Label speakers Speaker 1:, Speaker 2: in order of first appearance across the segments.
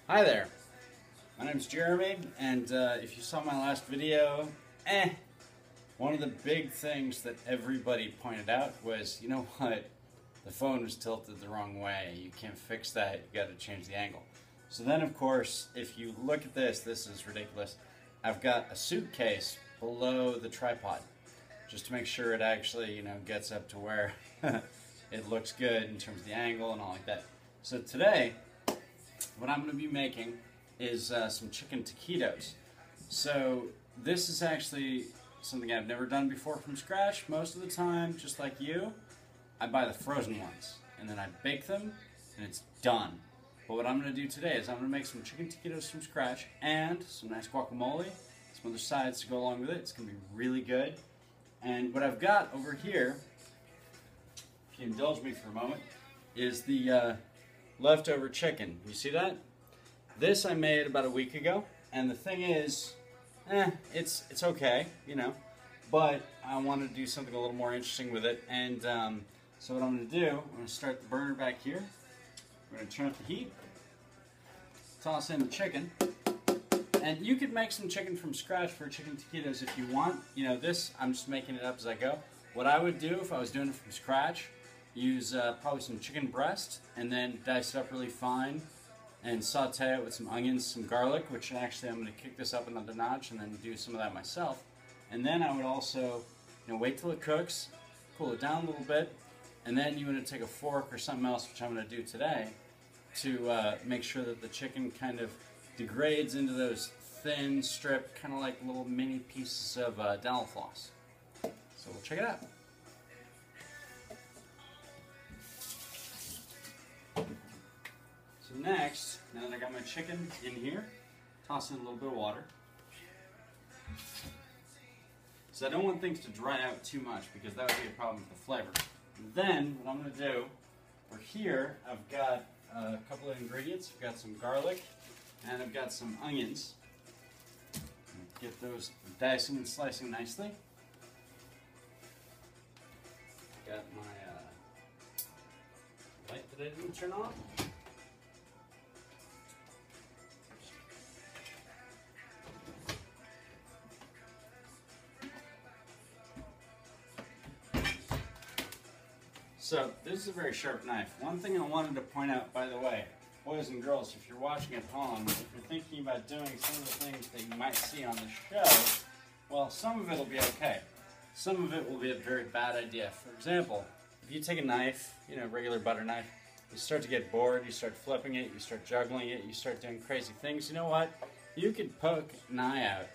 Speaker 1: Hi there, my name's Jeremy, and if you saw my last video, one of the big things that everybody pointed out was, you know what, the phone was tilted the wrong way, you can't fix that, you gotta change the angle. So then of course, if you look at this, this is ridiculous, I've got a suitcase below the tripod, just to make sure it actually, gets up to where it looks good in terms of the angle and all like that. So today, what I'm going to be making is some chicken taquitos. So this is actually something I've never done before from scratch. Most of the time, just like you, I buy the frozen ones and then I bake them and it's done. But what I'm going to do today is I'm going to make some chicken taquitos from scratch and some nice guacamole, some other sides to go along with it. It's going to be really good. And what I've got over here, if you indulge me for a moment, is the leftover chicken. You see that? This I made about a week ago, and the thing is, it's okay, but I wanted to do something a little more interesting with it, and so what I'm going to do, I'm going to start the burner back here. We're going to turn up the heat, toss in the chicken, and you could make some chicken from scratch for chicken taquitos if you want. This, I'm just making it up as I go. What I would do if I was doing it from scratch, use probably some chicken breast and then dice it up really fine and saute it with some onions, some garlic, which actually I'm going to kick this up another notch and then do some of that myself. And then I would also wait till it cooks, cool it down a little bit, and then you want to take a fork or something else, which I'm going to do today, to make sure that the chicken kind of degrades into those thin strip, kind of like little mini pieces of dental floss. So we'll check it out. So next, now that I got my chicken in here, toss in a little bit of water. So I don't want things to dry out too much because that would be a problem with the flavor. And then what I'm going to do, for here I've got a couple of ingredients. I've got some garlic and I've got some onions. Get those dicing and slicing nicely. Got my light that I didn't turn on. So this is a very sharp knife. One thing I wanted to point out, by the way, boys and girls, if you're watching at home, if you're thinking about doing some of the things that you might see on the show, well, some of it will be okay. Some of it will be a very bad idea. For example, if you take a knife, regular butter knife, you start to get bored, you start flipping it, you start juggling it, you start doing crazy things. You know what? You could poke an eye out.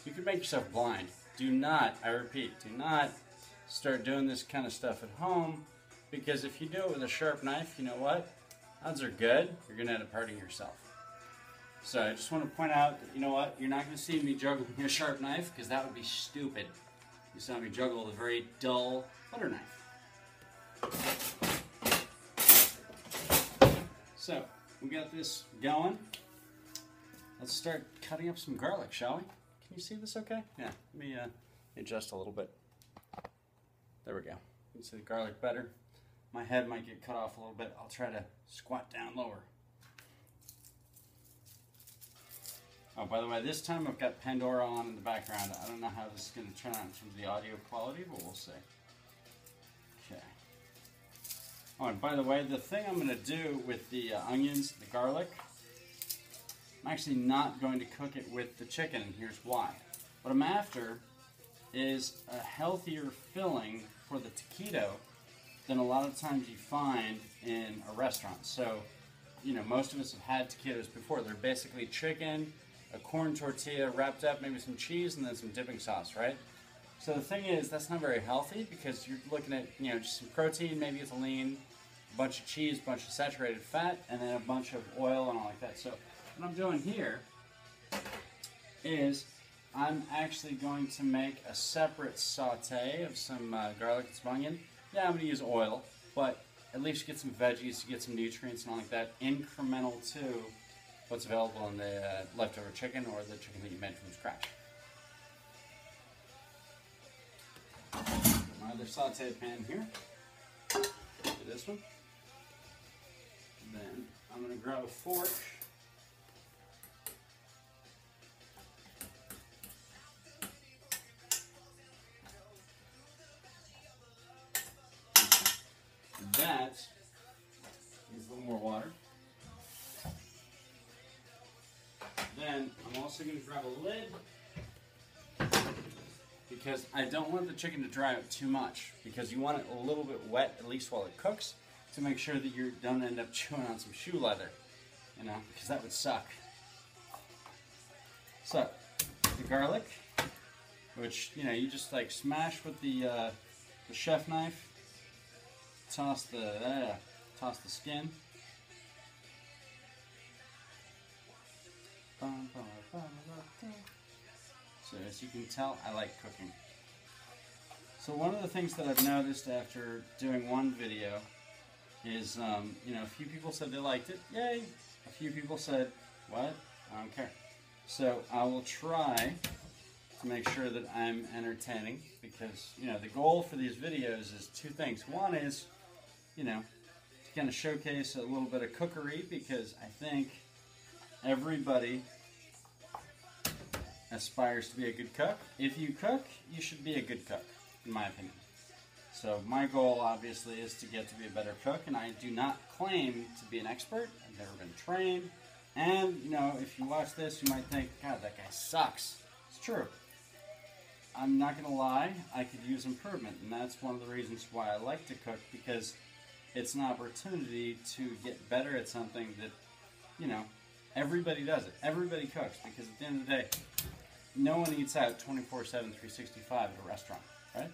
Speaker 1: You could make yourself blind. Do not, I repeat, do not start doing this kind of stuff at home, because if you do it with a sharp knife, you know what? Odds are good, you're going to end up hurting yourself. So I just want to point out that, you're not going to see me juggling a sharp knife, because that would be stupid. You saw me juggle a very dull butter knife. So, we got this going. Let's start cutting up some garlic, shall we? Can you see this okay? Yeah, let me adjust a little bit. There we go. You can see the garlic better. My head might get cut off a little bit. I'll try to squat down lower. Oh, by the way, this time I've got Pandora on in the background. I don't know how this is going to turn out in terms of the audio quality, but we'll see. Okay. Oh, and by the way, the thing I'm going to do with the onions, the garlic, I'm actually not going to cook it with the chicken, and here's why. What I'm after is a healthier filling for the taquito than a lot of times you find in a restaurant. So, most of us have had taquitos before. They're basically chicken, a corn tortilla wrapped up, maybe some cheese, and then some dipping sauce, right? So the thing is, that's not very healthy because you're looking at, just some protein, maybe it's lean, a bunch of cheese, a bunch of saturated fat, and then a bunch of oil and all like that. So what I'm doing here is I'm actually going to make a separate saute of some garlic and some onion. Yeah, I'm going to use oil, but at least get some veggies, get some nutrients and all like that, incremental to what's available in the leftover chicken or the chicken that you made from scratch. My other sauteed pan here. Do this one. Then I'm going to grab a fork also going to grab a lid because I don't want the chicken to dry out too much, because you want it a little bit wet, at least while it cooks, to make sure that you don't end up chewing on some shoe leather, you know, because that would suck. So, the garlic, which, you know, you just like smash with the chef knife, toss the skin. So as you can tell, I like cooking. So one of the things that I've noticed after doing one video is, you know, a few people said they liked it, yay! A few people said, what? I don't care. So I will try to make sure that I'm entertaining, because, you know, the goal for these videos is two things. One is, you know, to kind of showcase a little bit of cookery, because I think everybody aspires to be a good cook. If you cook, you should be a good cook, in my opinion. So my goal, obviously, is to get to be a better cook, and I do not claim to be an expert. I've never been trained. And, you know, if you watch this, you might think, God, that guy sucks. It's true. I'm not going to lie, I could use improvement, and that's one of the reasons why I like to cook, because it's an opportunity to get better at something that, you know, everybody does it. Everybody cooks, because at the end of the day, no one eats out 24/7, 365 at a restaurant, right?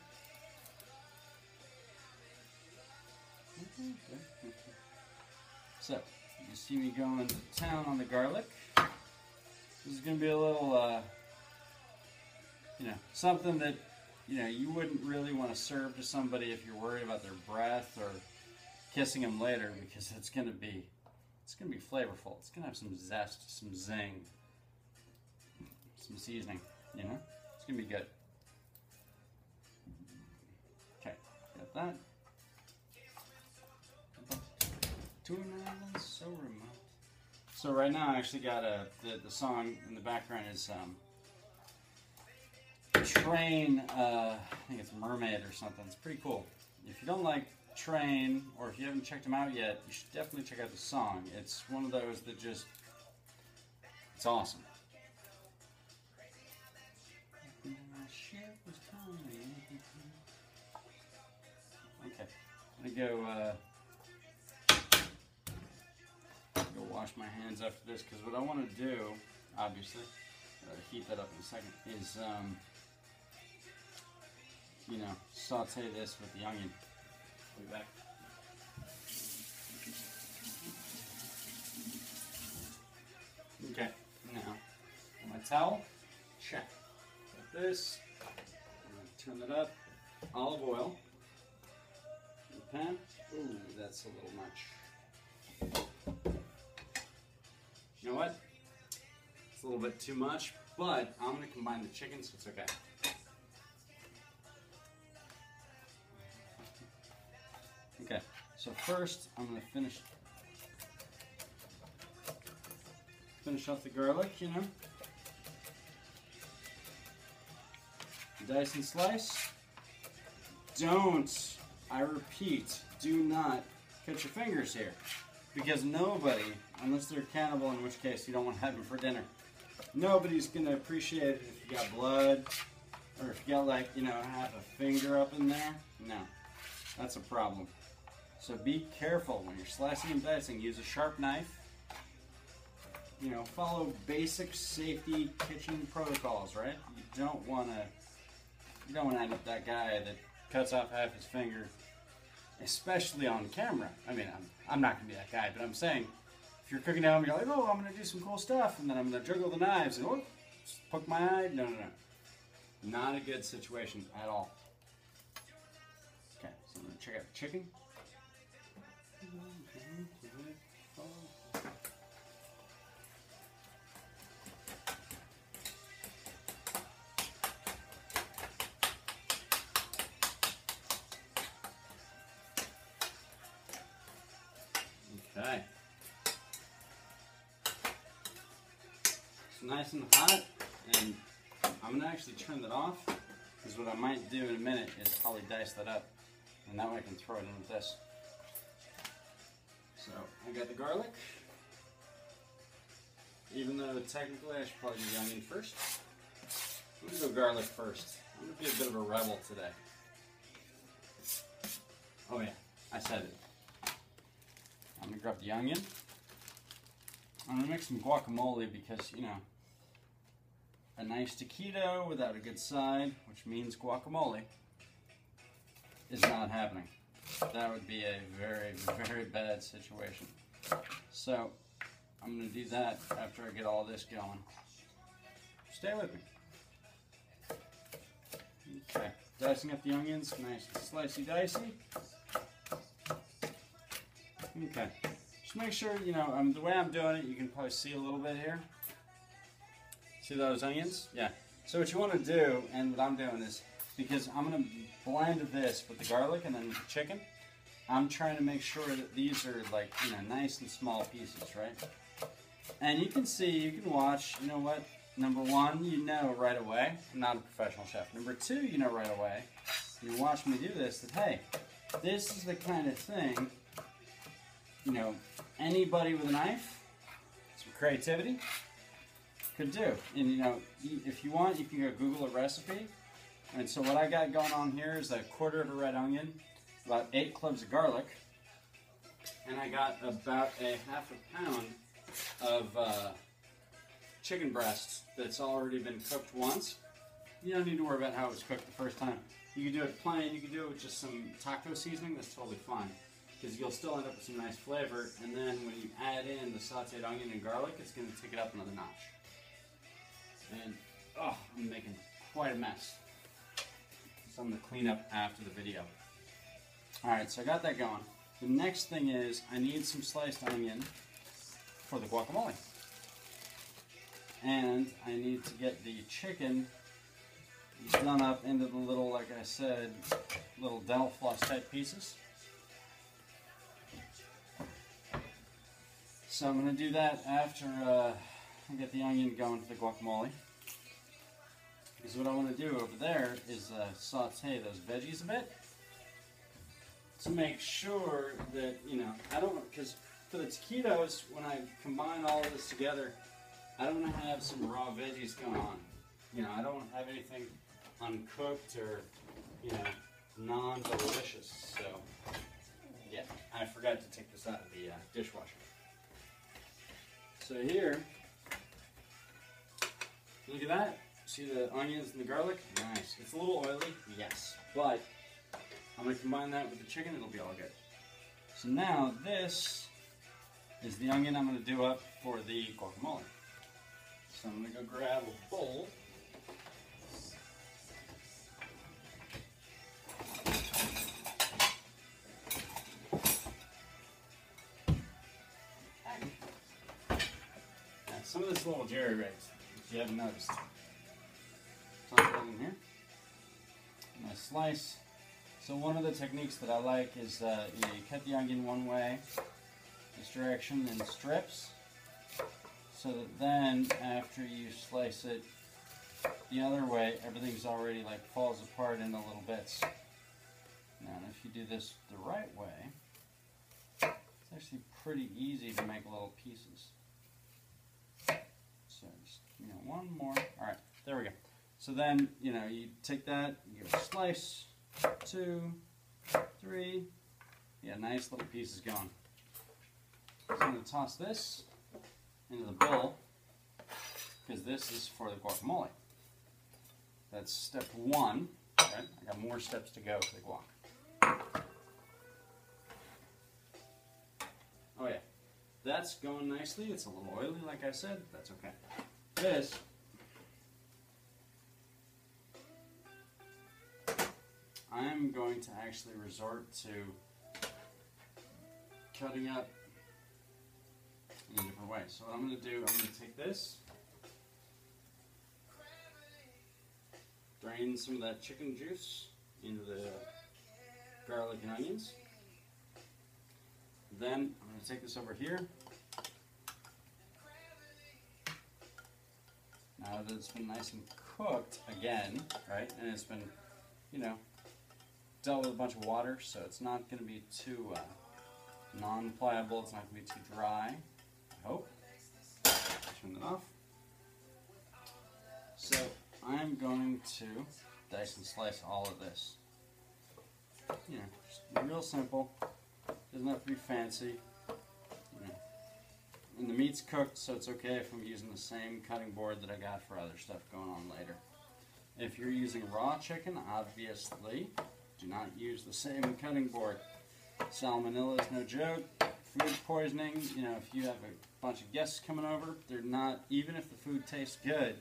Speaker 1: So, you see me going to town on the garlic. This is going to be a little, you know, something that, you know, you wouldn't really want to serve to somebody if you're worried about their breath or kissing them later, because it's going to be flavorful. It's going to have some zest, some zing, some seasoning, you know? It's going to be good. Okay, got that. So remote. So right now I actually got the song in the background is Train, I think it's Mermaid or something. It's pretty cool. If you don't like Train, or if you haven't checked them out yet, you should definitely check out the song. It's one of those that just, it's awesome. Okay, I'm gonna go wash my hands after this, because what I want to do, obviously, heat that up in a second, is, you know, saute this with the onion. I'll be back. Okay, now, my towel, check. Got this, I'm going to turn that up, olive oil, in the pan. Ooh, that's a little much. You know what? It's a little bit too much, but I'm going to combine the chicken, so it's okay. Okay, so first I'm going to finish off the garlic, you know. Dice and slice. Don't, I repeat, do not cut your fingers here. Because nobody, unless they're cannibal, in which case you don't want to have them for dinner, nobody's going to appreciate it if you got blood, or if you got, like, you know, half a finger up in there. No, that's a problem. So be careful when you're slicing and dicing. Use a sharp knife. You know, follow basic safety kitchen protocols, right? You don't want to end up that guy that cuts off half his finger, especially on camera. I mean, I'm not going to be that guy, but I'm saying, if you're cooking at home, you're like, oh, I'm going to do some cool stuff, and then I'm going to juggle the knives, and oh, just poke my eye. No, no, no. Not a good situation at all. Okay, so I'm going to check out the chicken. Okay. It's nice and hot, and I'm going to actually turn that off, because what I might do in a minute is probably dice that up, and that way I can throw it in with this. So, I got the garlic. even though technically I should probably do the onion first. I'm going to go garlic first. I'm going to be a bit of a rebel today. Oh yeah, I said it. I'm going to grab the onion. I'm going to make some guacamole because, you know, a nice taquito without a good side, which means guacamole, is not happening. That would be a very, very bad situation. So, I'm going to do that after I get all this going. Stay with me. Okay, dicing up the onions, nice and slicey dicey. Okay, just make sure, you know, the way I'm doing it, you can probably see a little bit here. See those onions? Yeah. So what you want to do, and what I'm doing is, because I'm going to blend this with the garlic and then with the chicken, I'm trying to make sure that these are like, you know, nice and small pieces, right? And you can see, you can watch, you know what? Number one, you know right away, I'm not a professional chef. Number two, you know right away, you watch me do this, that hey, this is the kind of thing, you know, anybody with a knife, some creativity, could do. And you know, if you want, you can go Google a recipe. And so what I got going on here is a quarter of a red onion, about 8 cloves of garlic, and I got about a half a pound of chicken breast that's already been cooked once. You don't need to worry about how it was cooked the first time. You can do it plain, you can do it with just some taco seasoning, that's totally fine. Because you'll still end up with some nice flavor, and then when you add in the sauteed onion and garlic, it's going to take it up another notch. And, oh, I'm making quite a mess. So I'm going to clean up after the video. Alright, so I got that going. The next thing is, I need some sliced onion for the guacamole. And I need to get the chicken done up into the little, like I said, little dental floss type pieces. So I'm going to do that after I get the onion going for the guacamole. Because what I want to do over there is saute those veggies a bit. To make sure that, you know, I don't want, because for the taquitos, when I combine all of this together, I don't want to have some raw veggies going on. You know, I don't want to have anything uncooked or, you know, non-delicious. So, yeah, I forgot to take this out of the dishwasher. So here, look at that. See the onions and the garlic? Nice. It's a little oily, yes, but I'm going to combine that with the chicken, it'll be all good. So now this is the onion I'm going to do up for the guacamole. So I'm going to go grab a bowl. Now, some of this little jerry rigs, if you haven't noticed. Toss that in here. And I slice. So one of the techniques that I like is you know, you cut the onion one way, this direction, in strips, so that then after you slice it the other way, everything's already like falls apart into little bits. Now if you do this the right way, it's actually pretty easy to make little pieces. So just, you know, one more. All right, there we go. So then, you know, you take that, you go slice, 2, 3, yeah, nice little pieces going. So I'm going to toss this into the bowl, because this is for the guacamole. That's step 1, right? I got more steps to go for the guac. Oh yeah, that's going nicely. It's a little oily, like I said, that's okay. This, I'm going to actually resort to cutting up in a different way. So what I'm going to do, I'm going to take this, drain some of that chicken juice into the garlic and onions. Then I'm going to take this over here. Now that it's been nice and cooked again, right, and it's been, you know, dealt with a bunch of water, so it's not going to be too non-pliable, it's not going to be too dry, I hope. turn that off. So I'm going to dice and slice all of this. You know, just real simple. Doesn't have to be fancy. You know. And the meat's cooked, so it's okay if I'm using the same cutting board that I got for other stuff going on later. If you're using raw chicken, obviously, do not use the same cutting board. Salmonella is no joke. Food poisoning, you know, if you have a bunch of guests coming over, they're not, even if the food tastes good,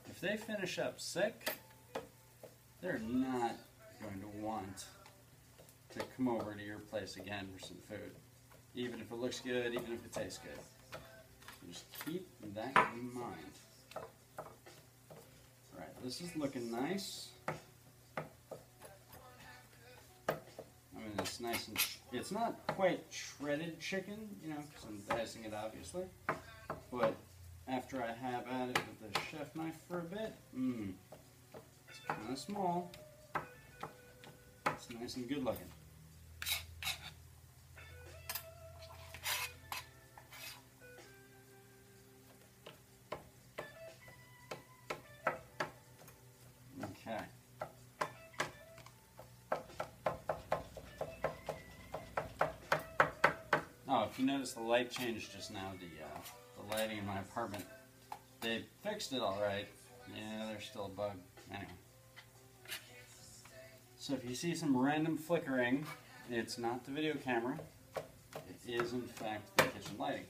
Speaker 1: if they finish up sick, they're not going to want to come over to your place again for some food. Even if it looks good, even if it tastes good. So just keep that in mind. Alright, this is looking nice. I mean, it's nice and, it's not quite shredded chicken, you know, because I'm dicing it obviously. But after I have at it with the chef knife for a bit, it's kind of small. It's nice and good looking. Okay. Oh, if you notice the light changed just now, the lighting in my apartment, they fixed it all right. Yeah, there's still a bug. Anyway. So if you see some random flickering, it's not the video camera. It is, in fact, the kitchen lighting.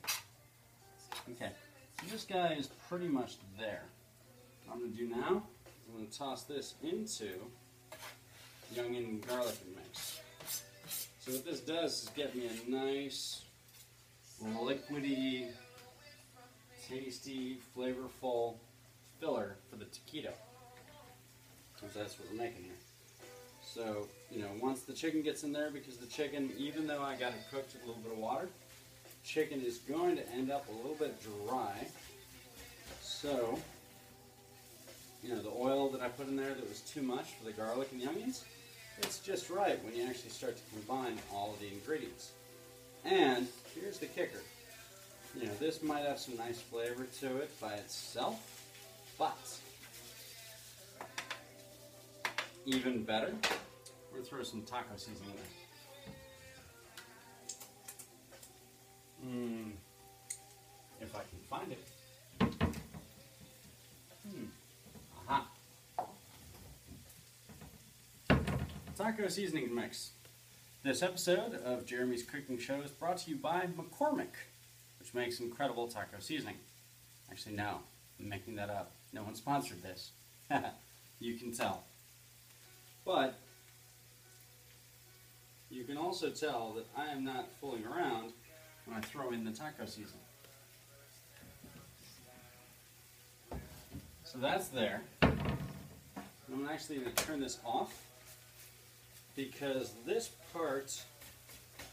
Speaker 1: Okay, so this guy is pretty much there. What I'm going to do now, I'm going to toss this into the onion and garlic mix. So what this does is get me a nice, liquidy, tasty, flavorful filler for the taquito. Because that's what we're making here. So, you know, once the chicken gets in there, because the chicken, even though I got it cooked with a little bit of water, chicken is going to end up a little bit dry. So, you know, the oil that I put in there that was too much for the garlic and the onions, it's just right when you actually start to combine all of the ingredients. And here's the kicker. You know, this might have some nice flavor to it by itself, but even better, we're going to throw some taco seasoning in. If I can find it. Aha. Taco seasoning mix. This episode of Jeremy's Cooking Show is brought to you by McCormick, which makes incredible taco seasoning. Actually, no, I'm making that up. No one sponsored this. You can tell. But you can also tell that I am not fooling around when I throw in the taco seasoning. So that's there. I'm actually going to turn this off because this part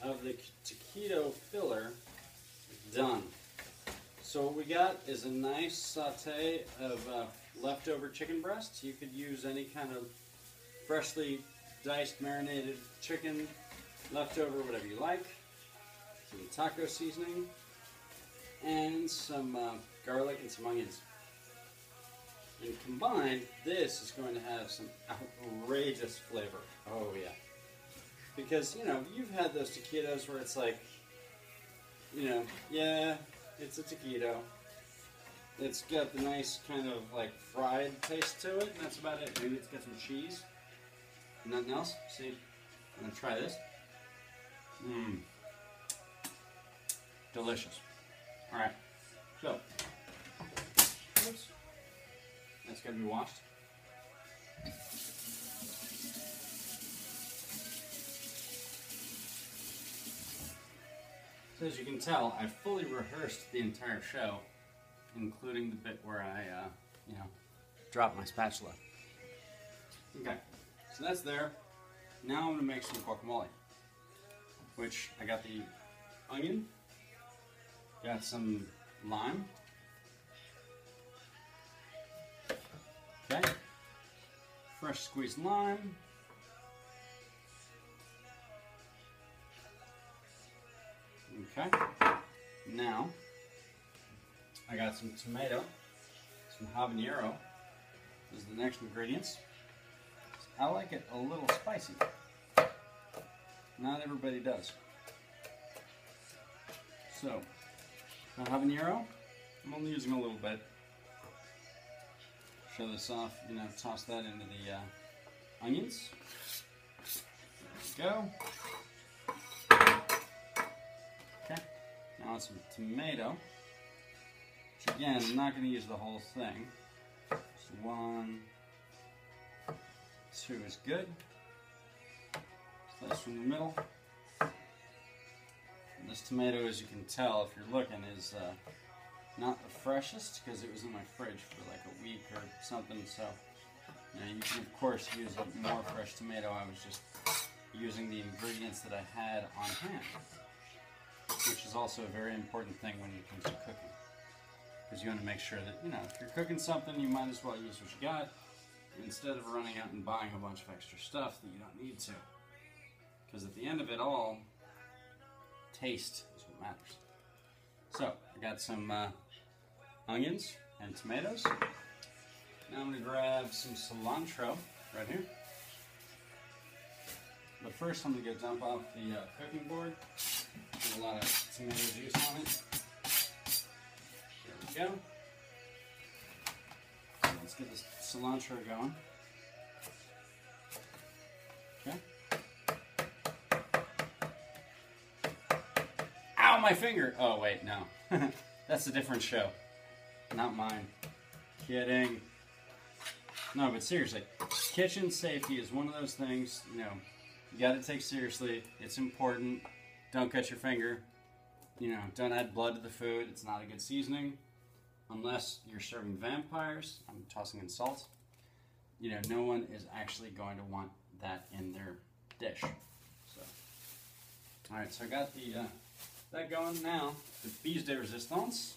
Speaker 1: of the taquito filler is done. So what we got is a nice saute of leftover chicken breast. You could use any kind of freshly diced marinated chicken, leftover, whatever you like. Some taco seasoning and some garlic and some onions. And combined, this is going to have some outrageous flavor. Oh yeah. Because, you know, you've had those taquitos where it's like, you know, yeah, it's a taquito. It's got the nice kind of like fried taste to it, and that's about it. Maybe it's got some cheese. Nothing else? See, I'm going to try this. Delicious. Alright, so, oops. That's got to be washed. So as you can tell, I fully rehearsed the entire show, including the bit where I, you know, dropped my spatula. Okay, so that's there. Now I'm going to make some guacamole, which I got the onion, got some lime, okay, fresh squeezed lime, okay, now I got some tomato, some habanero. Those are the next ingredients. I like it a little spicy. Not everybody does. So, the habanero, I'm only using a little bit. Show this off, toss that into the onions. There we go. Okay, now some tomato. Which again, I'm not going to use the whole thing. Just 1, 2 is good. Slice from the middle. And this tomato, as you can tell, if you're looking, is not the freshest because it was in my fridge for like a week or something. So, you can of course use a more fresh tomato. I was just using the ingredients that I had on hand, which is also a very important thing when it comes to cooking. Because you want to make sure that, if you're cooking something, you might as well use what you got instead of running out and buying a bunch of extra stuff that you don't need to. Because at the end of it all, taste is what matters. So, I got some onions and tomatoes. Now I'm going to grab some cilantro right here. But first I'm going to go dump off the cooking board. There's a lot of tomato juice on it. There we go. So let's get this cilantro going. Okay. Ow, my finger! Oh, wait, no. That's a different show. Not mine. Kidding. No, but seriously, kitchen safety is one of those things, you gotta take seriously. It's important. Don't cut your finger. Don't add blood to the food. It's not a good seasoning. Unless you're serving vampires. I'm tossing in salt. No one is actually going to want that in their dish. So, alright, so I got the that going now. The pièce de résistance.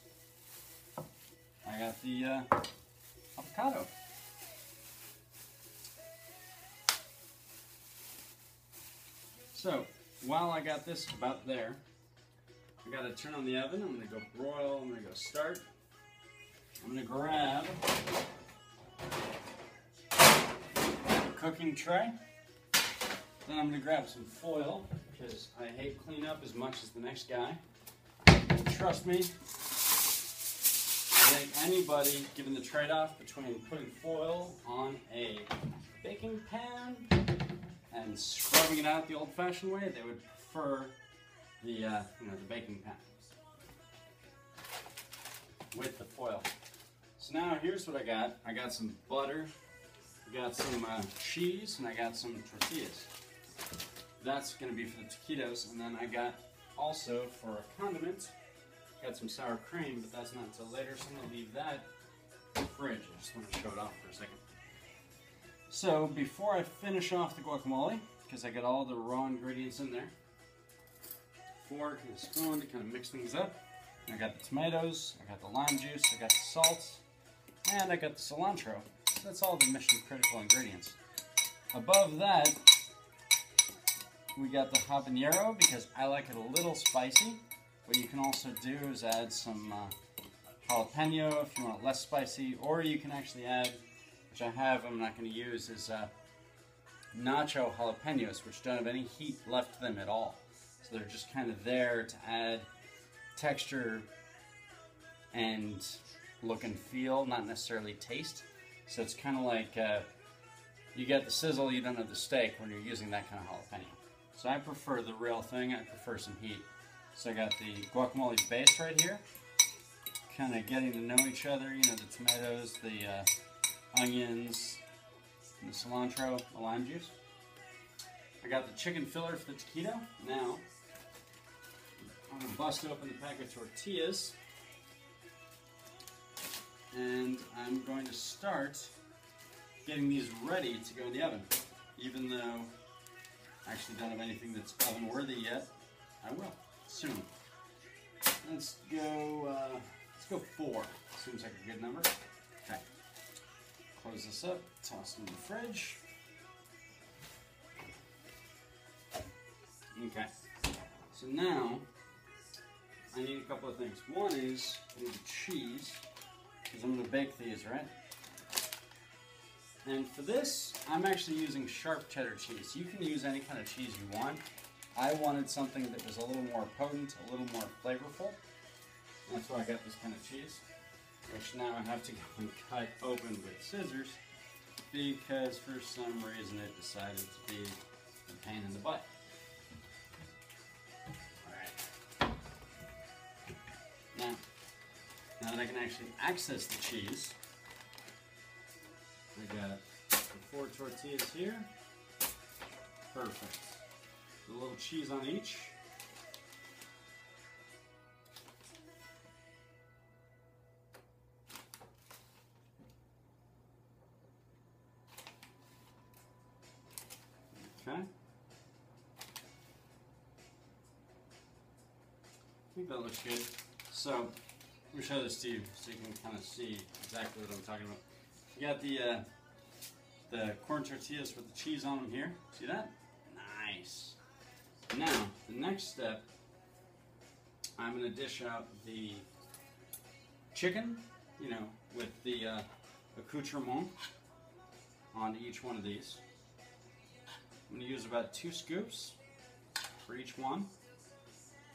Speaker 1: I got the avocado. So, while I got this about there, I got to turn on the oven. I'm going to go broil. I'm going to go start. I'm going to grab a cooking tray. Then I'm going to grab some foil because I hate cleanup as much as the next guy. Trust me, I think anybody, given the trade-off between putting foil on a baking pan and scrubbing it out the old-fashioned way, they would prefer the the baking pan with the foil. So now here's what I got. I got some butter, I got some cheese, and I got some tortillas. That's going to be for the taquitos, and then I got also for a condiment, got some sour cream, but that's not until later, so I'm going to leave that in the fridge. I just want to show it off for a second. So before I finish off the guacamole, because I got all the raw ingredients in there, fork and a spoon to kind of mix things up. I got the tomatoes, I got the lime juice, I got the salt, and I got the cilantro. So that's all the mission critical ingredients. Above that, we got the habanero because I like it a little spicy. What you can also do is add some jalapeno if you want it less spicy, or you can actually add, which I have, I'm not going to use, is nacho jalapenos, which don't have any heat left to them at all. So they're just kind of there to add texture and look and feel, not necessarily taste. So it's kind of like you get the sizzle, you don't have the steak when you're using that kind of jalapeno. So I prefer the real thing, I prefer some heat. So I got the guacamole base right here, kind of getting to know each other, the tomatoes, the onions, and the cilantro, the lime juice. I got the chicken filler for the taquito. Now, I'm going to bust open the pack of tortillas, and I'm going to start getting these ready to go in the oven. Even though I actually don't have anything that's oven worthy yet, I will soon. Let's go 4. Seems like a good number. Okay. Close this up, toss it in the fridge. Okay. So now, I need a couple of things. One is I need cheese, because I'm going to bake these, right? And for this, I'm actually using sharp cheddar cheese. You can use any kind of cheese you want. I wanted something that was a little more potent, a little more flavorful. That's why I got this kind of cheese, which now I have to go and cut open with scissors, because for some reason it decided to be a pain in the butt. Alright. Now that I can actually access the cheese, I got the 4 tortillas here. Perfect. A little cheese on each. Okay. I think that looks good. So, let me show this to you so you can kind of see exactly what I'm talking about. You got the corn tortillas with the cheese on them here. See that? Nice. Now, the next step, I'm going to dish out the chicken, you know, with the accoutrement on each one of these. I'm going to use about 2 scoops for each one,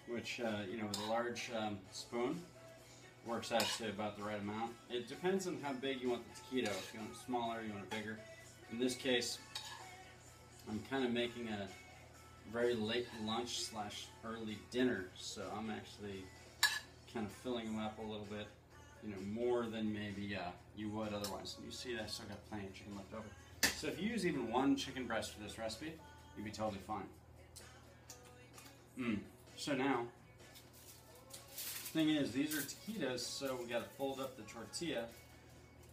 Speaker 1: which, you know, with a large spoon, works out to about the right amount. It depends on how big you want the taquito. If you want it smaller, you want it bigger. In this case, I'm kind of making a very late lunch / early dinner, so I'm actually kind of filling them up a little bit, you know, more than maybe you would otherwise. And you see that I still got plenty of chicken left over. So if you use even 1 chicken breast for this recipe, you'd be totally fine. So now, thing is, these are taquitos, so we got to fold up the tortilla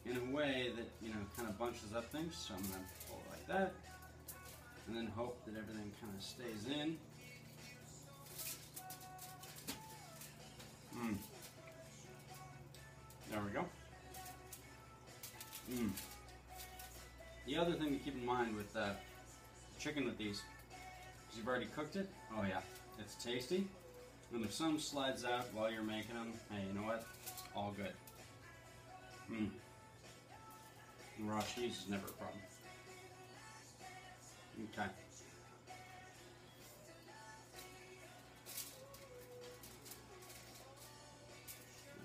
Speaker 1: in a way that, you know, kind of bunches up things. So I'm going to fold it like that, and then hope that everything kind of stays in. There we go. The other thing to keep in mind with chicken with these is you've already cooked it. Oh yeah, it's tasty. And if some slides out while you're making them, hey, you know what? It's all good. And raw cheese is never a problem. Okay.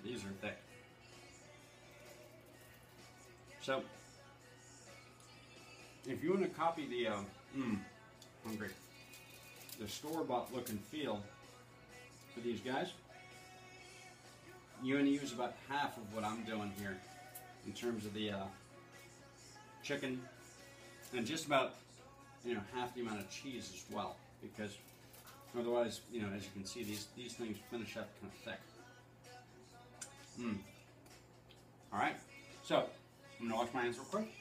Speaker 1: These are thick. So, if you want to copy the, hungry, the store-bought look and feel for these guys, you want to use about half of what I'm doing here in terms of the chicken, and just about, you know, half the amount of cheese as well, because otherwise, you know, as you can see, these things finish up kind of thick. All right, so I'm gonna wash my hands real quick.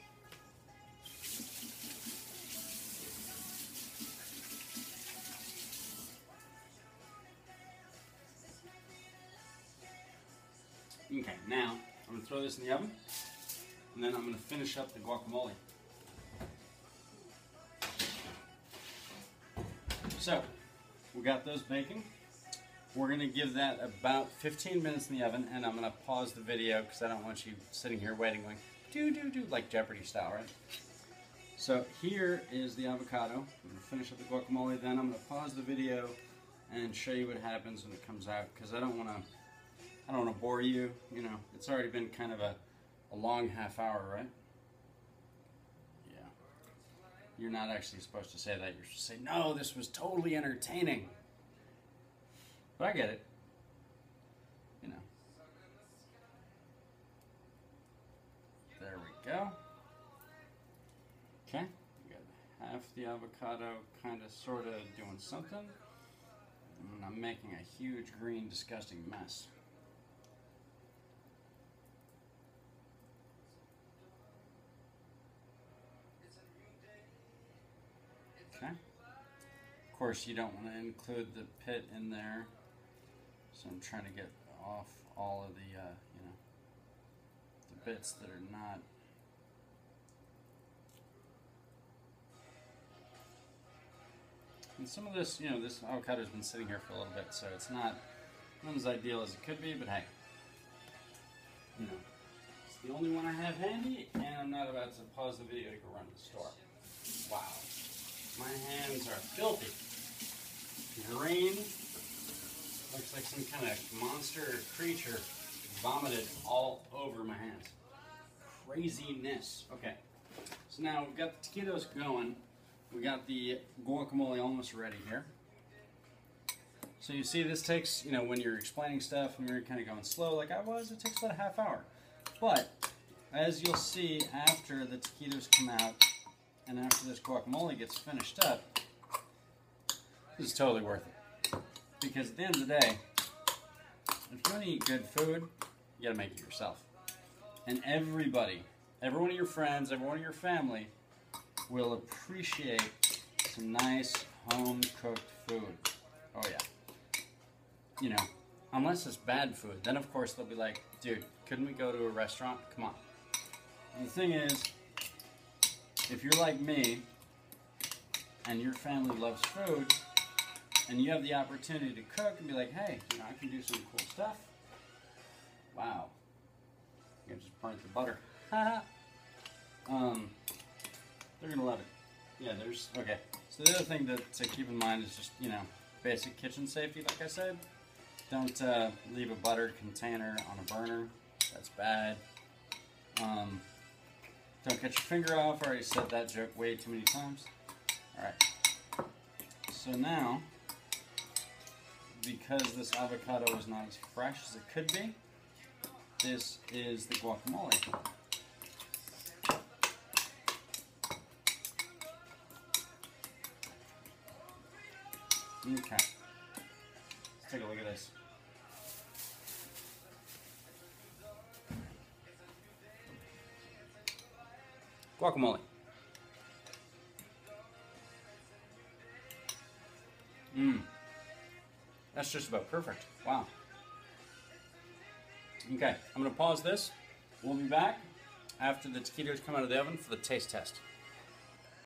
Speaker 1: Okay, now I'm going to throw this in the oven, and then I'm going to finish up the guacamole. So, we got those baking. We're going to give that about 15 minutes in the oven, and I'm going to pause the video because I don't want you sitting here waiting going, do, like Jeopardy style, right? So here is the avocado. I'm going to finish up the guacamole, then I'm going to pause the video and show you what happens when it comes out, because I don't want to bore you, you know, it's already been kind of a long half hour, right? Yeah. You're not actually supposed to say that. You're supposed to say, no, this was totally entertaining. But I get it. You know. There we go. Okay. We got half the avocado kind of sort of doing something. And I'm making a huge green disgusting mess. Okay. Of course, you don't want to include the pit in there, so I'm trying to get off all of the, you know, the bits that are not. And some of this, you know, this avocado's been sitting here for a little bit, so it's not Not as ideal as it could be, but hey. You know, it's the only one I have handy, and I'm not about to pause the video to go run to the store. Wow. My hands are filthy. Green. Looks like some kind of monster creature vomited all over my hands. Craziness. Okay. So now we've got the taquitos going. We got the guacamole almost ready here. So you see this takes, you know, when you're explaining stuff and you're kind of going slow like I was, it takes about a half hour. But as you'll see after the taquitos come out and after this guacamole gets finished up, this is totally worth it. Because at the end of the day, if you want to eat good food, you gotta make it yourself. And everybody, every one of your friends, every one of your family will appreciate some nice home-cooked food. Oh yeah. You know, unless it's bad food, then of course they'll be like, dude, couldn't we go to a restaurant? Come on. And the thing is, if you're like me, and your family loves food, and you have the opportunity to cook and be like, hey, you know, I can do some cool stuff. Wow. I just burnt the butter. They're gonna love it. Yeah, there's, okay. So the other thing to keep in mind is just, you know, basic kitchen safety, like I said. Don't leave a butter container on a burner. That's bad. Don't cut your finger off. I already said that joke way too many times. Alright. So now, because this avocado is not as fresh as it could be, this is the guacamole. Okay. Let's take a look at this. Guacamole. That's just about perfect. Wow. Okay, I'm going to pause this. We'll be back after the taquitos come out of the oven for the taste test.